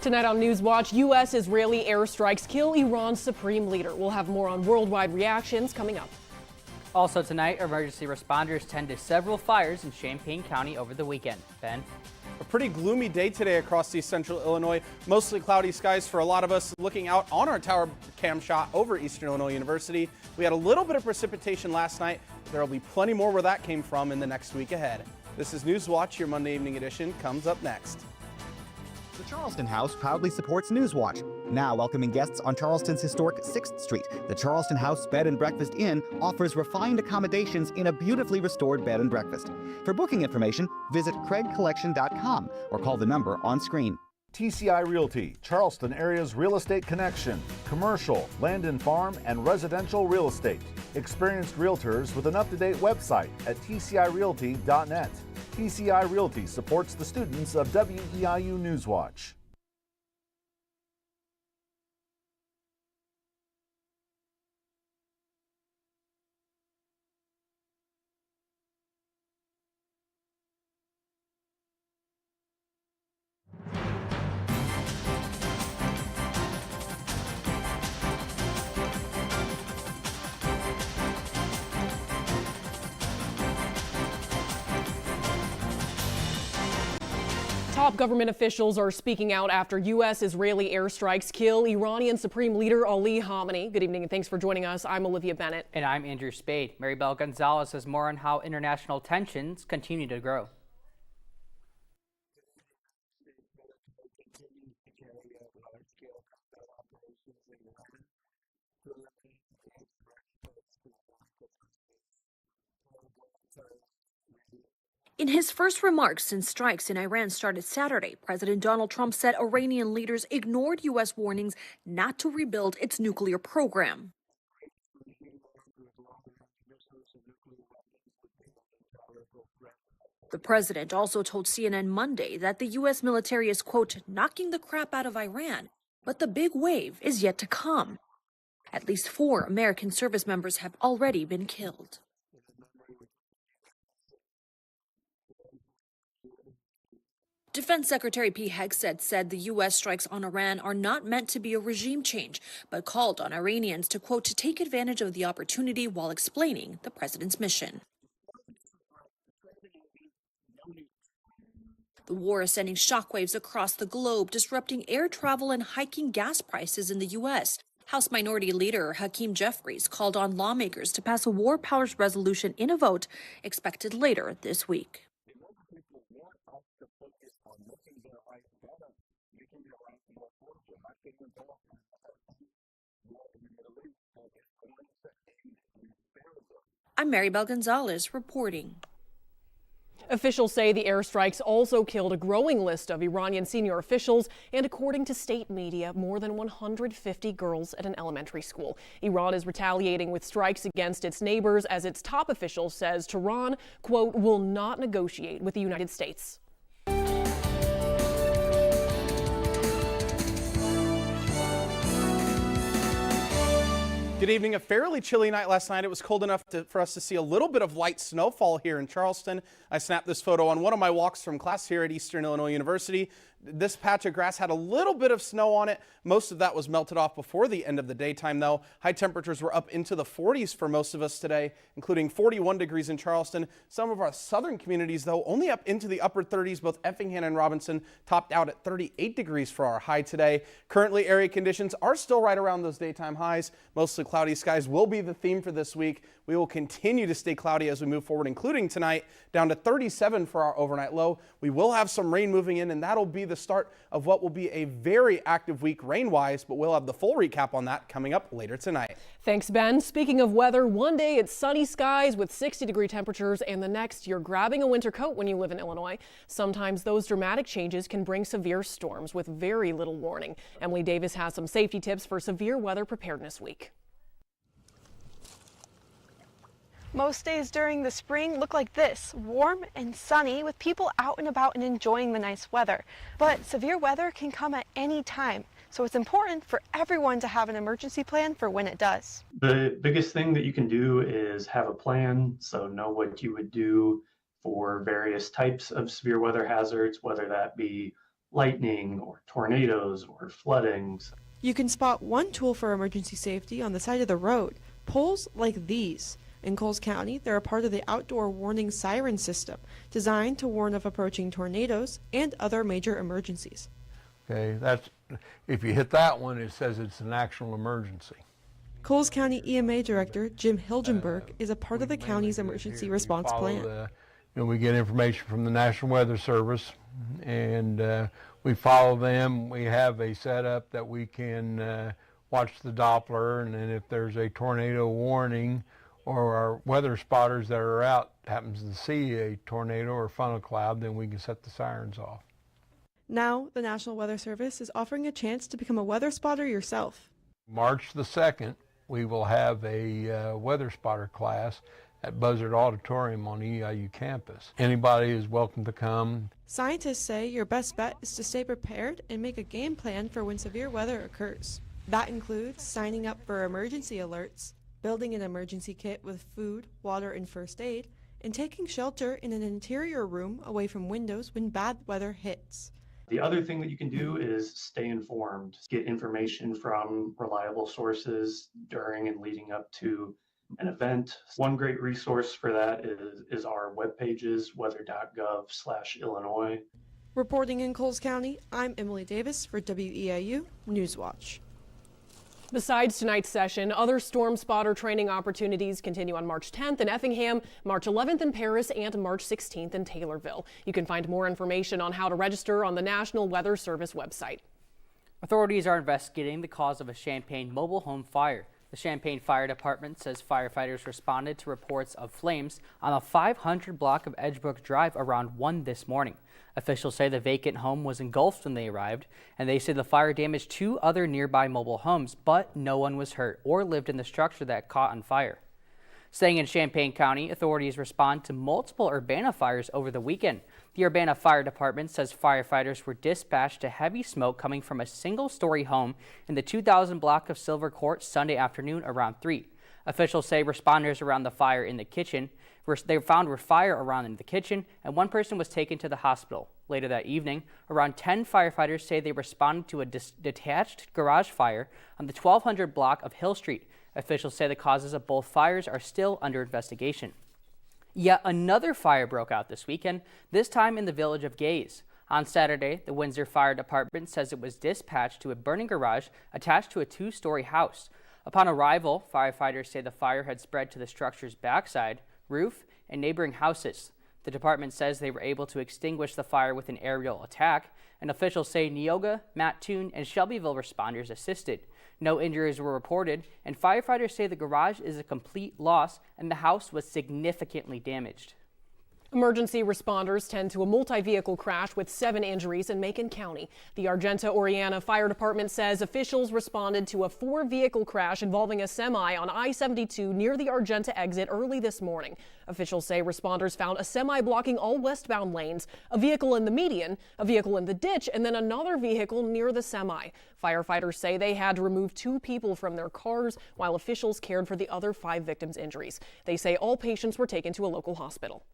Tonight on News Watch, U.S.-Israeli airstrikes kill Iran's supreme leader. We'll have more on worldwide reactions coming up. Also tonight, emergency responders tended several fires in Champaign County over the weekend. Ben? A pretty gloomy day today across East Central Illinois. Mostly cloudy skies for a lot of us. Looking out on our tower cam shot over Eastern Illinois University, we had a little bit of precipitation last night. There will be plenty more where that came from in the next week ahead. This is News Watch. Your Monday evening edition comes up next. The Charleston House proudly supports Newswatch. Now welcoming guests on Charleston's historic 6th Street, the Charleston House Bed and Breakfast Inn offers refined accommodations in a beautifully restored bed and breakfast. For booking information, visit craigcollection.com or call the number on screen. TCI Realty, Charleston area's real estate connection, commercial, land and farm, and residential real estate. Experienced realtors with an up-to-date website at tcirealty.net. TCI Realty supports the students of WEIU Newswatch. Top government officials are speaking out after U.S.-Israeli airstrikes kill Iranian Supreme Leader Ali Khamenei. Good evening and thanks for joining us. I'm Olivia Bennett. And I'm Andrew Spade. Maribel Gonzalez has more on how international tensions continue to grow. In his first remarks since strikes in Iran started Saturday, President Donald Trump said Iranian leaders ignored U.S. warnings not to rebuild its nuclear program. The president also told CNN Monday that the U.S. military is, quote, knocking the crap out of Iran, but the big wave is yet to come. At least 4 American service members have already been killed. Defense Secretary Pete Hegseth said the U.S. strikes on Iran are not meant to be a regime change, but called on Iranians to, quote, to take advantage of the opportunity while explaining the president's mission. The war is sending shockwaves across the globe, disrupting air travel and hiking gas prices in the U.S. House Minority Leader Hakeem Jeffries called on lawmakers to pass a war powers resolution in a vote expected later this week. I'm Maribel Gonzalez reporting. Officials say the airstrikes also killed a growing list of Iranian senior officials, and according to state media, more than 150 girls at an elementary school. Iran is retaliating with strikes against its neighbors as its top official says Tehran, quote, will not negotiate with the United States. Good evening. A fairly chilly night last night. It was cold enough for us to see a little bit of light snowfall here in Charleston. I snapped this photo on one of my walks from class here at Eastern Illinois University. This patch of grass had a little bit of snow on it. Most of that was melted off before the end of the daytime, though. High temperatures were up into the 40s for most of us today, including 41 degrees in Charleston. Some of our southern communities, though, only up into the upper 30s. Both Effingham and Robinson topped out at 38 degrees for our high today. Currently, area conditions are still right around those daytime highs. Mostly cloudy skies will be the theme for this week. We will continue to stay cloudy as we move forward, including tonight, down to 37 for our overnight low. We will have some rain moving in, and that'll be the start of what will be a very active week rain-wise, but we'll have the full recap on that coming up later tonight. Thanks, Ben. Speaking of weather, one day it's sunny skies with 60-degree temperatures, and the next you're grabbing a winter coat when you live in Illinois. Sometimes those dramatic changes can bring severe storms with very little warning. Emily Davis has some safety tips for severe weather preparedness week. Most days during the spring look like this, warm and sunny with people out and about and enjoying the nice weather. But severe weather can come at any time, so it's important for everyone to have an emergency plan for when it does. The biggest thing that you can do is have a plan, so know what you would do for various types of severe weather hazards, whether that be lightning or tornadoes or flooding. You can spot one tool for emergency safety on the side of the road, poles like these. In Coles County, they're a part of the outdoor warning siren system, designed to warn of approaching tornadoes and other major emergencies. Okay, that's, if you hit that one, it says it's an actual emergency. Coles County EMA Director Jim Hilgenberg is a part of the county's emergency response plan. We get information from the National Weather Service, and we follow them. We have a setup that we can watch the Doppler, and then if there's a tornado warning, or our weather spotters that are out happens to see a tornado or funnel cloud, then we can set the sirens off. Now, the National Weather Service is offering a chance to become a weather spotter yourself. March the 2nd, we will have a weather spotter class at Buzzard Auditorium on EIU campus. Anybody is welcome to come. Scientists say your best bet is to stay prepared and make a game plan for when severe weather occurs. That includes signing up for emergency alerts, building an emergency kit with food, water, and first aid, and taking shelter in an interior room away from windows when bad weather hits. The other thing that you can do is stay informed, get information from reliable sources during and leading up to an event. One great resource for that is our web pages, weather.gov/Illinois. Reporting in Coles County, I'm Emily Davis for WEIU Newswatch. Besides tonight's session, other storm spotter training opportunities continue on March 10th in Effingham, March 11th in Paris, and March 16th in Taylorville. You can find more information on how to register on the National Weather Service website. Authorities are investigating the cause of a Champaign mobile home fire. The Champaign Fire Department says firefighters responded to reports of flames on a 500 block of Edgebrook Drive around 1 this morning. Officials say the vacant home was engulfed when they arrived, and they say the fire damaged 2 other nearby mobile homes, but no one was hurt or lived in the structure that caught on fire. Staying in Champaign County, authorities respond to multiple Urbana fires over the weekend. The Urbana Fire Department says firefighters were dispatched to heavy smoke coming from a single-story home in the 2000 block of Silver Court Sunday afternoon around 3. Officials say responders around the fire in the kitchen they found were fire around in the kitchen, and one person was taken to the hospital. Later that evening, around 10 firefighters say they responded to a detached garage fire on the 1200 block of Hill Street. Officials say the causes of both fires are still under investigation. Yet another fire broke out this weekend, this time in the village of Gaze. On Saturday, the Windsor Fire Department says it was dispatched to a burning garage attached to a 2-story house. Upon arrival, firefighters say the fire had spread to the structure's backside, roof, and neighboring houses. The department says they were able to extinguish the fire with an aerial attack, and officials say Neoga, Mattoon, and Shelbyville responders assisted. No injuries were reported, and firefighters say the garage is a complete loss and the house was significantly damaged. Emergency responders tend to a multi-vehicle crash with 7 injuries in Macon County. The Argenta-Oriana Fire Department says officials responded to a 4-vehicle crash involving a semi on I-72 near the Argenta exit early this morning. Officials say responders found a semi blocking all westbound lanes, a vehicle in the median, a vehicle in the ditch, and then another vehicle near the semi. Firefighters say they had to remove 2 people from their cars while officials cared for the other 5 victims' injuries. They say all patients were taken to a local hospital.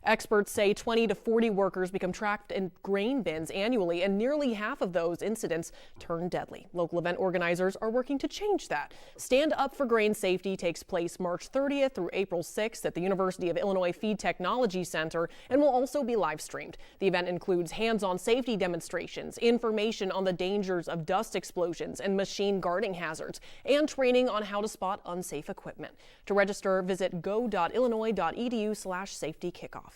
Experts say 20 to 40 workers become trapped in grain bins annually, and nearly half of those incidents turn deadly. Local event organizers are working to change that. Stand Up for Grain Safety takes place March 30th through April 6th at the University of Illinois Feed Technology Center and will also be live streamed. The event includes hands-on safety demonstrations, information on the dangers of dust explosions and machine guarding hazards, and training on how to spot unsafe equipment. To register, visit go.illinois.edu/safety kickoff.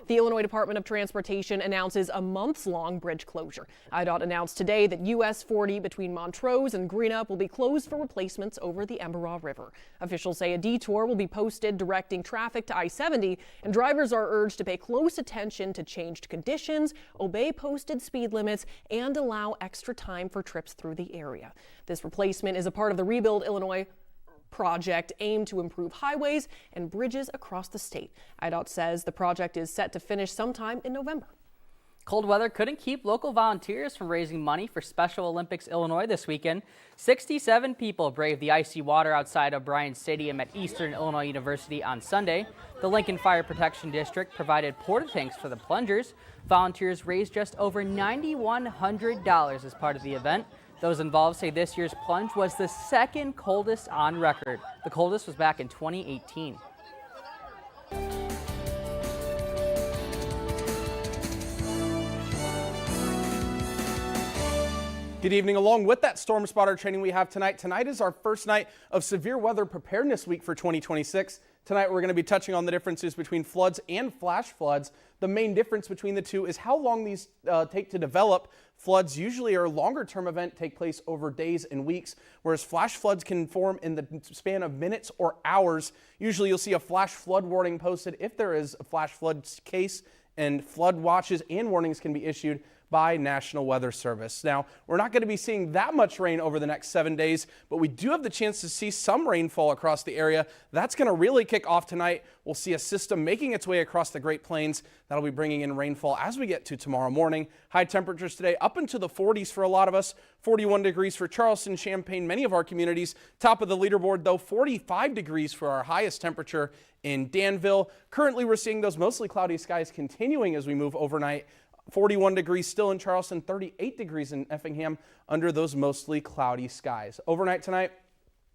The Illinois Department of Transportation announces a months-long bridge closure. IDOT announced today that US 40 between Montrose and Greenup will be closed for replacements over the Emberaw River. Officials say a detour will be posted directing traffic to I-70, and drivers are urged to pay close attention to changed conditions, obey posted speed limits, and allow extra time for trips through the area. This replacement is a part of the Rebuild Illinois project aimed to improve highways and bridges across the state. IDOT says the project is set to finish sometime in November. Cold weather couldn't keep local volunteers from raising money for Special Olympics Illinois this weekend. 67 people braved the icy water outside of Bryant Stadium at Eastern Illinois University on Sunday. The Lincoln Fire Protection District provided porta tanks for the plungers. Volunteers raised just over $9,100 as part of the event. Those involved say this year's plunge was the second coldest on record. The coldest was back in 2018. Good evening. Along with that storm spotter training we have tonight is our first night of severe weather preparedness week for 2026. Tonight we're going to be touching on the differences between floods and flash floods. The main difference between the two is how long these take to develop. Floods usually are a longer term event, take place over days and weeks, whereas flash floods can form in the span of minutes or hours. Usually you'll see a flash flood warning posted if there is a flash flood case, and flood watches and warnings can be issued by National Weather Service. Now, we're not going to be seeing that much rain over the next 7 days, but we do have the chance to see some rainfall across the area. That's going to really kick off tonight. We'll see a system making its way across the Great Plains. That'll be bringing in rainfall as we get to tomorrow morning. High temperatures today up into the 40s for a lot of us. 41 degrees for Charleston, Champaign, many of our communities. Top of the leaderboard, though, 45 degrees for our highest temperature in Danville. Currently, we're seeing those mostly cloudy skies continuing as we move overnight. 41 degrees still in Charleston, 38 degrees in Effingham under those mostly cloudy skies. Overnight tonight,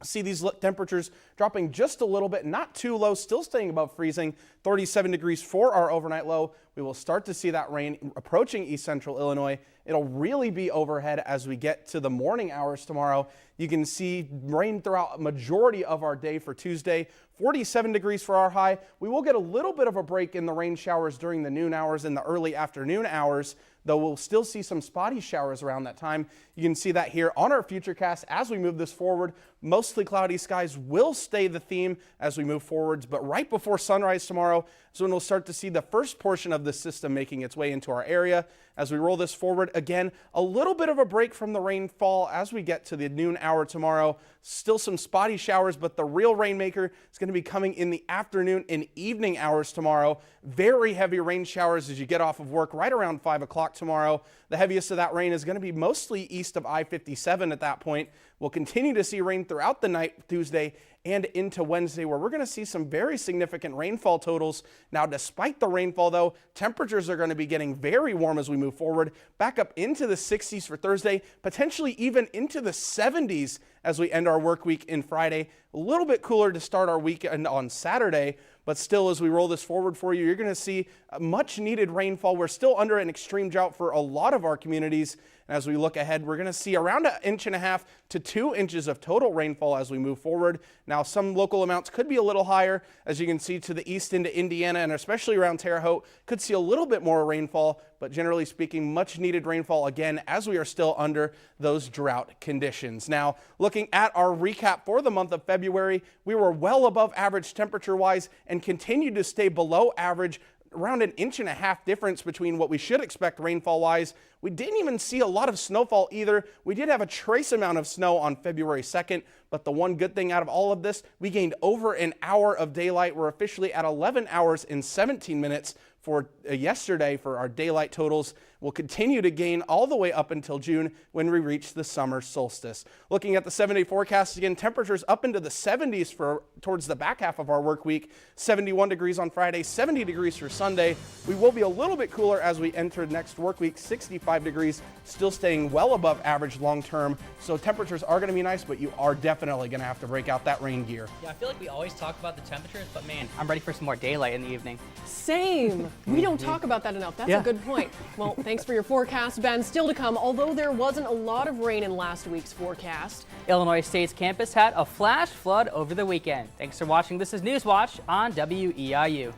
see these temperatures dropping just a little bit, not too low, still staying above freezing. 37 degrees for our overnight low. We will start to see that rain approaching East Central Illinois. It'll really be overhead as we get to the morning hours tomorrow. You can see rain throughout a majority of our day for Tuesday. 47 degrees for our high. We will get a little bit of a break in the rain showers during the noon hours and the early afternoon hours, though we'll still see some spotty showers around that time. You can see that here on our Futurecast as we move this forward. Mostly cloudy skies will stay the theme as we move forwards, but right before sunrise tomorrow is when we'll start to see the first portion of the system making its way into our area. As we roll this forward, again, a little bit of a break from the rainfall as we get to the noon hour tomorrow. Still some spotty showers, but the real rainmaker is going to be coming in the afternoon and evening hours tomorrow. Very heavy rain showers as you get off of work right around 5 o'clock tomorrow. The heaviest of that rain is going to be mostly east of I-57 at that point. We'll continue to see rain throughout the night Tuesday and into Wednesday, where we're going to see some very significant rainfall totals. Now, despite the rainfall, though, temperatures are going to be getting very warm as we move forward, back up into the 60s for Thursday, potentially even into the 70s as we end our work week in Friday. A little bit cooler to start our weekend on Saturday, but still, as we roll this forward for you, you're going to see much needed rainfall. We're still under an extreme drought for a lot of our communities. And as we look ahead, we're going to see around 1.5 inches to 2 inches of total rainfall as we move forward. Now, some local amounts could be a little higher, as you can see to the east into Indiana and especially around Terre Haute, could see a little bit more rainfall, but generally speaking, much needed rainfall again as we are still under those drought conditions. Now, looking at our recap for the month of February, we were well above average temperature-wise and continued to stay below average, around 1.5 inches difference between what we should expect rainfall-wise. We didn't even see a lot of snowfall either. We did have a trace amount of snow on February 2nd, but the one good thing out of all of this, we gained over an hour of daylight. We're officially at 11 hours and 17 minutes for yesterday for our daylight totals. We'll continue to gain all the way up until June when we reach the summer solstice. Looking at the 7-day forecast again, temperatures up into the 70s for towards the back half of our work week. 71 degrees on Friday, 70 degrees for Sunday. We will be a little bit cooler as we enter next work week, 65 degrees, still staying well above average long term. So temperatures are going to be nice, but you are definitely going to have to break out that rain gear. Yeah, I feel like we always talk about the temperatures, but man, I'm ready for some more daylight in the evening. Same. We don't talk about that enough. That's a good point. Well, thanks for your forecast, Ben. Still to come, although there wasn't a lot of rain in last week's forecast. Illinois State's campus had a flash flood over the weekend. Thanks for watching. This is Newswatch on WEIU.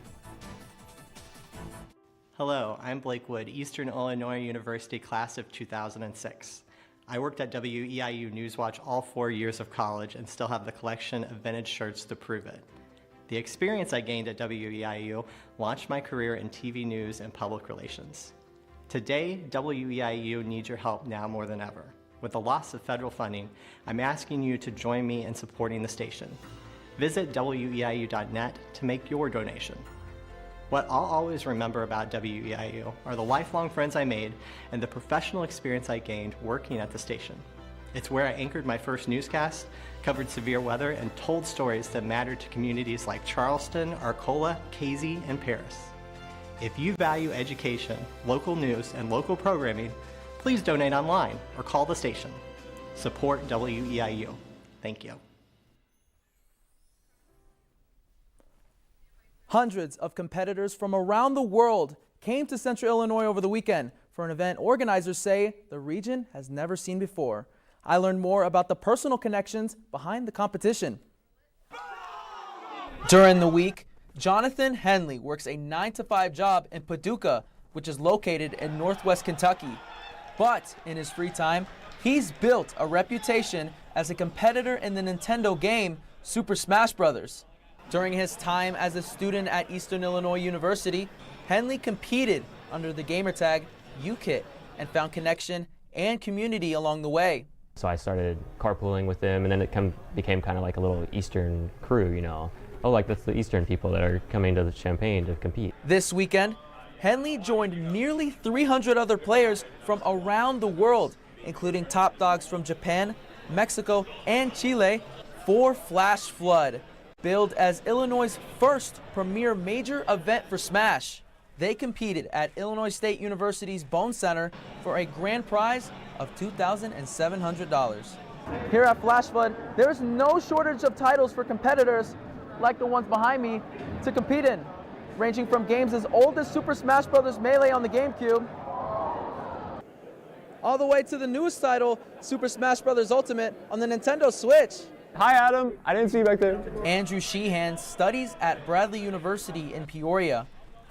Hello, I'm Blake Wood, Eastern Illinois University class of 2006. I worked at WEIU Newswatch all 4 years of college and still have the collection of vintage shirts to prove it. The experience I gained at WEIU launched my career in TV news and public relations. Today, WEIU needs your help now more than ever. With the loss of federal funding, I'm asking you to join me in supporting the station. Visit WEIU.net to make your donation. What I'll always remember about WEIU are the lifelong friends I made and the professional experience I gained working at the station. It's where I anchored my first newscast, covered severe weather, and told stories that mattered to communities like Charleston, Arcola, Casey, and Paris. If you value education, local news, and local programming, please donate online or call the station. Support WEIU. Thank you. Hundreds of competitors from around the world came to Central Illinois over the weekend for an event organizers say the region has never seen before. I learned more about the personal connections behind the competition. During the week, Jonathan Henley works a 9-to-5 job in Paducah, which is located in northwest Kentucky. But in his free time, he's built a reputation as a competitor in the Nintendo game Super Smash Bros. During his time as a student at Eastern Illinois University, Henley competed under the gamertag UKIT and found connection and community along the way. So I started carpooling with them, and then it became kind of like a little Eastern crew, you know. Oh, like that's the Eastern people that are coming to the Champaign to compete. This weekend, Henley joined nearly 300 other players from around the world, including top dogs from Japan, Mexico, and Chile for Flash Flood, billed as Illinois' first premier major event for Smash. They competed at Illinois State University's Bone Center for a grand prize of $2,700. Here at Flash Flood, there's no shortage of titles for competitors like the ones behind me to compete in, ranging from games as old as Super Smash Bros. Melee on the GameCube, all the way to the newest title, Super Smash Bros. Ultimate on the Nintendo Switch. Hi, Adam. I didn't see you back there. Andrew Sheehan studies at Bradley University in Peoria.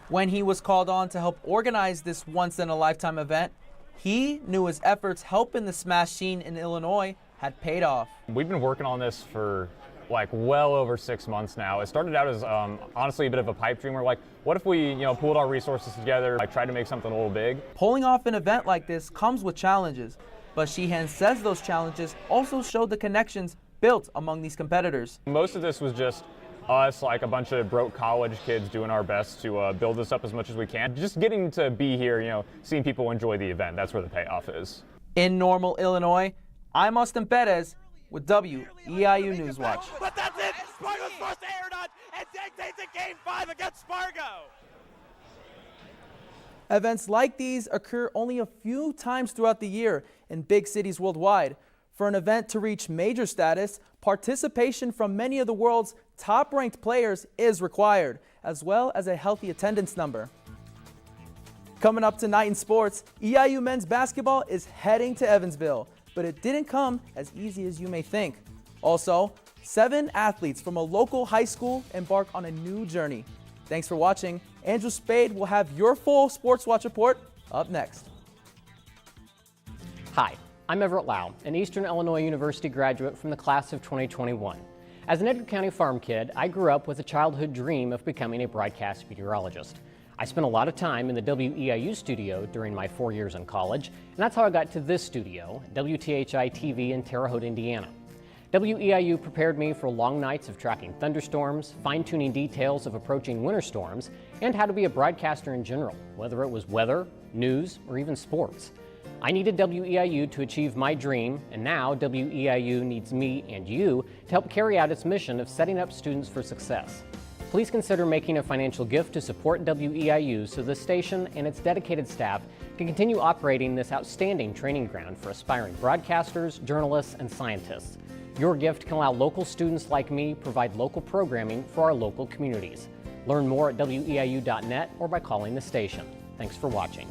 When he was called on to help organize this once-in-a-lifetime event, he knew his efforts helping the Smash scene in Illinois had paid off. We've been working on this for like well over 6 months now. It started out as honestly a bit of a pipe dream. We're like, what if we pooled our resources together, like tried to make something a little big? Pulling off an event like this comes with challenges, but Sheehan says those challenges also showed the connections built among these competitors. Most of this was just us, like a bunch of broke college kids doing our best to build this up as much as we can. Just getting to be here, seeing people enjoy the event, that's where the payoff is. In Normal, Illinois, I'm Austin Perez with WEIU Newswatch. But that's it! Spargo's forced to air dodge, and Zach takes it game 5 against Spargo! Events like these occur only a few times throughout the year in big cities worldwide. For an event to reach major status, participation from many of the world's top-ranked players is required, as well as a healthy attendance number. Coming up tonight in sports, EIU men's basketball is heading to Evansville, but it didn't come as easy as you may think. Also, 7 athletes from a local high school embark on a new journey. Thanks for watching. Andrew Spade will have your full Sports Watch report up next. Hi. I'm Everett Lau, an Eastern Illinois University graduate from the class of 2021. As an Edgar County farm kid, I grew up with a childhood dream of becoming a broadcast meteorologist. I spent a lot of time in the WEIU studio during my 4 years in college, and that's how I got to this studio, WTHI TV in Terre Haute, Indiana. WEIU prepared me for long nights of tracking thunderstorms, fine-tuning details of approaching winter storms, and how to be a broadcaster in general, whether it was weather, news, or even sports. I needed WEIU to achieve my dream, and now WEIU needs me and you to help carry out its mission of setting up students for success. Please consider making a financial gift to support WEIU so the station and its dedicated staff can continue operating this outstanding training ground for aspiring broadcasters, journalists, and scientists. Your gift can allow local students like me provide local programming for our local communities. Learn more at WEIU.net or by calling the station. Thanks for watching.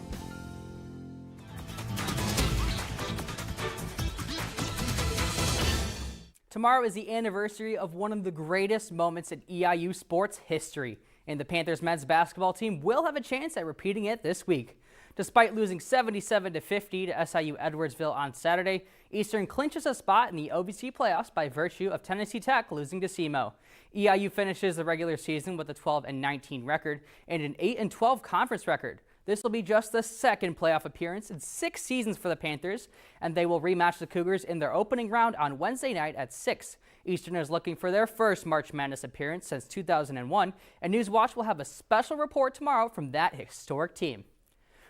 Tomorrow is the anniversary of one of the greatest moments in EIU sports history, and the Panthers men's basketball team will have a chance at repeating it this week. Despite losing 77-50 to SIU Edwardsville on Saturday, Eastern clinches a spot in the OVC playoffs by virtue of Tennessee Tech losing to SEMO. EIU finishes the regular season with a 12-19 record and an 8-12 conference record. This will be just the second playoff appearance in 6 seasons for the Panthers, and they will rematch the Cougars in their opening round on Wednesday night at 6 Eastern is looking for their first March Madness appearance since 2001, and Newswatch will have a special report tomorrow from that historic team.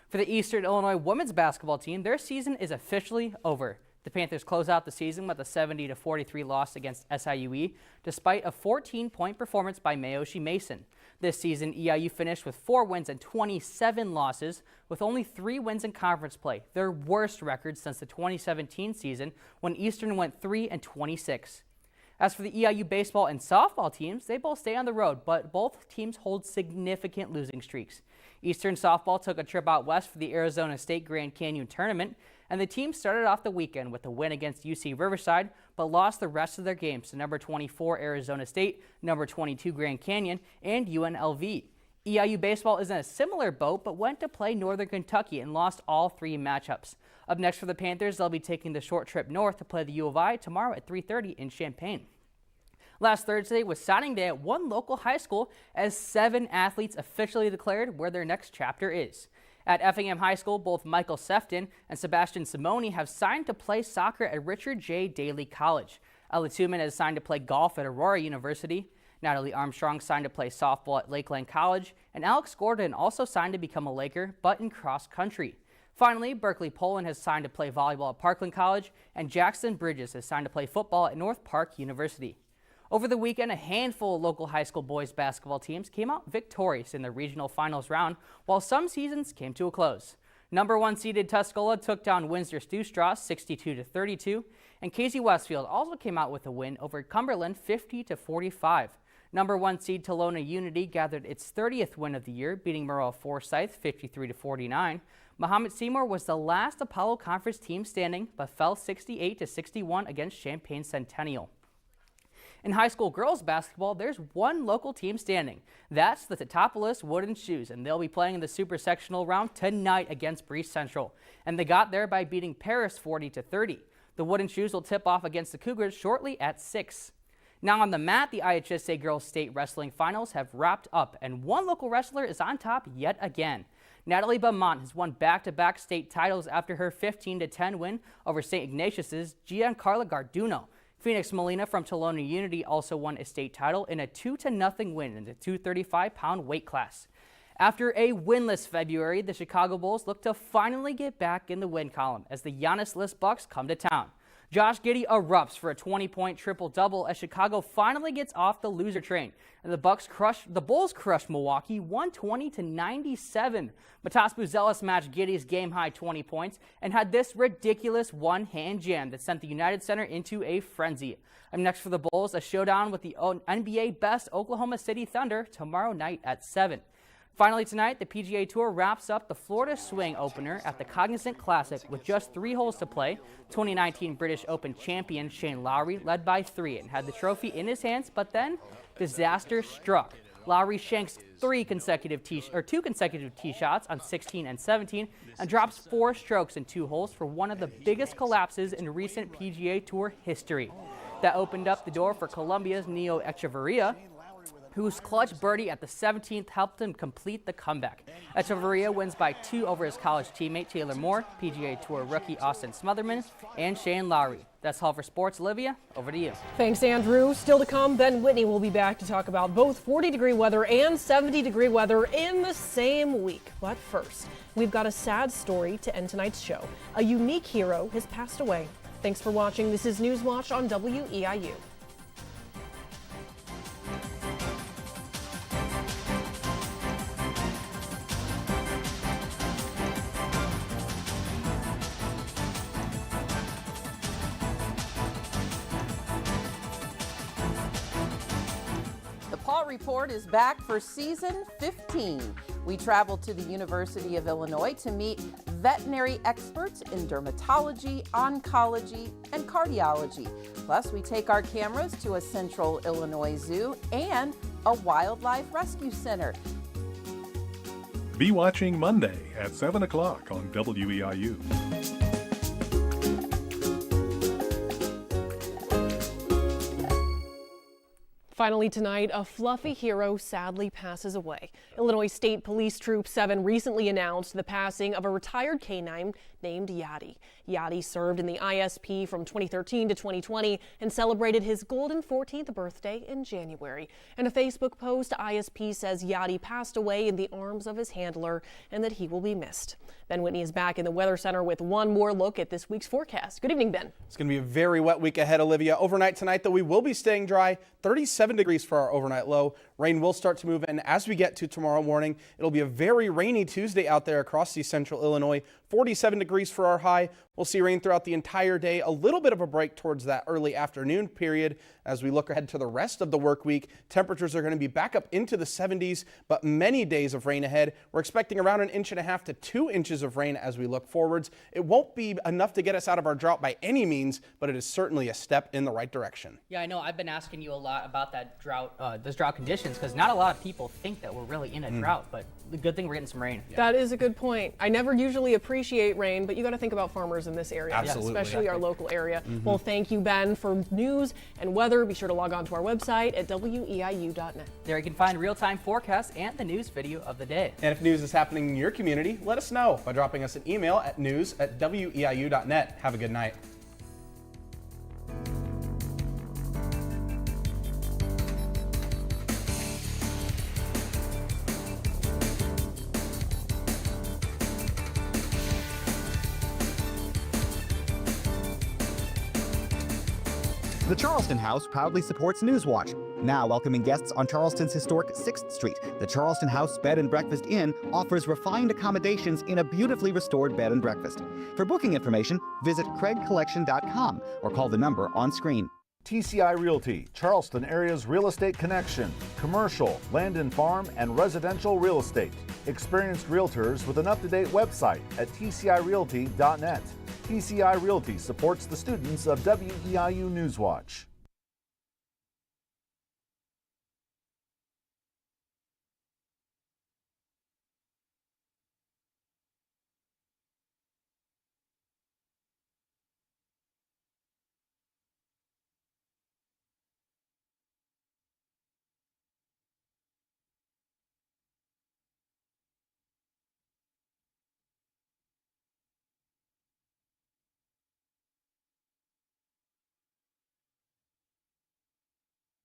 For the Eastern Illinois women's basketball team, their season is officially over. The Panthers close out the season with a 70-43 loss against SIUE, despite a 14-point performance by Mayoshi Mason. This season, EIU finished with 4 wins and 27 losses, with only 3 wins in conference play, their worst record since the 2017 season, when Eastern went 3-26. As for the EIU baseball and softball teams, they both stay on the road, but both teams hold significant losing streaks. Eastern softball took a trip out west for the Arizona State Grand Canyon tournament, and the team started off the weekend with a win against UC Riverside, but lost the rest of their games to number 24 Arizona State, number 22 Grand Canyon, and UNLV. EIU baseball is in a similar boat, but went to play Northern Kentucky and lost all 3 matchups. Up next for the Panthers, they'll be taking the short trip north to play the U of I tomorrow at 3:30 in Champaign. Last Thursday was signing day at one local high school as 7 athletes officially declared where their next chapter is. At Effingham High School, both Michael Sefton and Sebastian Simoni have signed to play soccer at Richard J. Daley College. Ella Tuman has signed to play golf at Aurora University. Natalie Armstrong signed to play softball at Lakeland College. And Alex Gordon also signed to become a Laker, but in cross country. Finally, Berkeley Poland has signed to play volleyball at Parkland College. And Jackson Bridges has signed to play football at North Park University. Over the weekend, a handful of local high school boys basketball teams came out victorious in the regional finals round, while some seasons came to a close. Number 1 seeded Tuscola took down Windsor Stew-Straw 62-32, and Casey Westfield also came out with a win over Cumberland 50-45. Number 1 seed Tolona Unity gathered its 30th win of the year, beating Merle Forsyth 53-49. Muhammad Seymour was the last Apollo Conference team standing, but fell 68-61 against Champaign Centennial. In high school girls basketball, there's one local team standing. That's the Teutopolis Wooden Shoes, and they'll be playing in the super sectional round tonight against Breese Central. And they got there by beating Paris 40-30. The Wooden Shoes will tip off against the Cougars shortly at 6. Now on the mat, the IHSA Girls State Wrestling Finals have wrapped up, and one local wrestler is on top yet again. Natalie Beaumont has won back-to-back state titles after her 15-10 win over St. Ignatius's Giancarla Garduno. Phoenix Molina from Tolona Unity also won a state title in a 2-0 win in the 235-pound weight class. After a winless February, the Chicago Bulls look to finally get back in the win column as the Giannis-less Bucks come to town. Josh Giddey erupts for a 20-point triple-double as Chicago finally gets off the loser train, and the Bulls crushed Milwaukee 120-97. Matas Buzelis matched Giddey's game-high 20 points and had this ridiculous one-hand jam that sent the United Center into a frenzy. Up next for the Bulls, a showdown with the NBA best Oklahoma City Thunder tomorrow night at 7. Finally tonight, the PGA Tour wraps up the Florida Swing opener at the Cognizant Classic with just 3 holes to play. 2019 British Open champion Shane Lowry led by 3 and had the trophy in his hands, but then disaster struck. Lowry shanks 2 consecutive tee shots on 16 and 17 and drops 4 strokes in 2 holes for one of the biggest collapses in recent PGA Tour history. That opened up the door for Colombia's Neo Echeverria, whose clutch birdie at the 17th helped him complete the comeback. Echeverria wins by 2 over his college teammate Taylor Moore, PGA Tour rookie Austin Smotherman, and Shane Lowry. That's all for sports. Olivia, over to you. Thanks, Andrew. Still to come, Ben Whitney will be back to talk about both 40-degree weather and 70-degree weather in the same week. But first, we've got a sad story to end tonight's show. A unique hero has passed away. Thanks for watching. This is Newswatch on WEIU. Report is back for season 15. We travel to the University of Illinois to meet veterinary experts in dermatology, oncology, and cardiology. Plus, we take our cameras to a central Illinois zoo and a wildlife rescue center. Be watching Monday at 7 o'clock on WEIU. Finally tonight, a fluffy hero sadly passes away. Illinois State Police Troop 7 recently announced the passing of a retired canine named named Yadi. Yadi served in the ISP from 2013 to 2020 and celebrated his golden 14th birthday in January. In a Facebook post, ISP says Yadi passed away in the arms of his handler and that he will be missed. Ben Whitney is back in the Weather Center with one more look at this week's forecast. Good evening, Ben. It's going to be a very wet week ahead, Olivia. Overnight tonight, though, we will be staying dry. 37 degrees for our overnight low. Rain will start to move in as we get to tomorrow morning. It'll be a very rainy Tuesday out there across the central Illinois. 47 degrees for our high. We'll see rain throughout the entire day. A little bit of a break towards that early afternoon period. As we look ahead to the rest of the work week, temperatures are going to be back up into the 70s, but many days of rain ahead. We're expecting around 1.5 inches to 2 inches of rain as we look forwards. It won't be enough to get us out of our drought by any means, but it is certainly a step in the right direction. Yeah, I know. I've been asking you a lot about that drought, those drought conditions, because not a lot of people think that we're really in a drought, but the good thing we're getting some rain. That is a good point. I never usually appreciate rain, but you got to think about farmers in this area, Absolutely. especially our local area. Well, thank you, Ben, for news and weather. Be sure to log on to our website at weiu.net. There you can find real-time forecasts and the news video of the day. And if news is happening in your community, let us know by dropping us an email at news@weiu.net. Have a good night. The Charleston House proudly supports Newswatch. Now welcoming guests on Charleston's historic 6th Street, the Charleston House Bed and Breakfast Inn offers refined accommodations in a beautifully restored bed and breakfast. For booking information, visit craigcollection.com or call the number on screen. TCI Realty, Charleston area's real estate connection. Commercial, land and farm, and residential real estate. Experienced realtors with an up-to-date website at tcirealty.net. TCI Realty supports the students of WEIU Newswatch.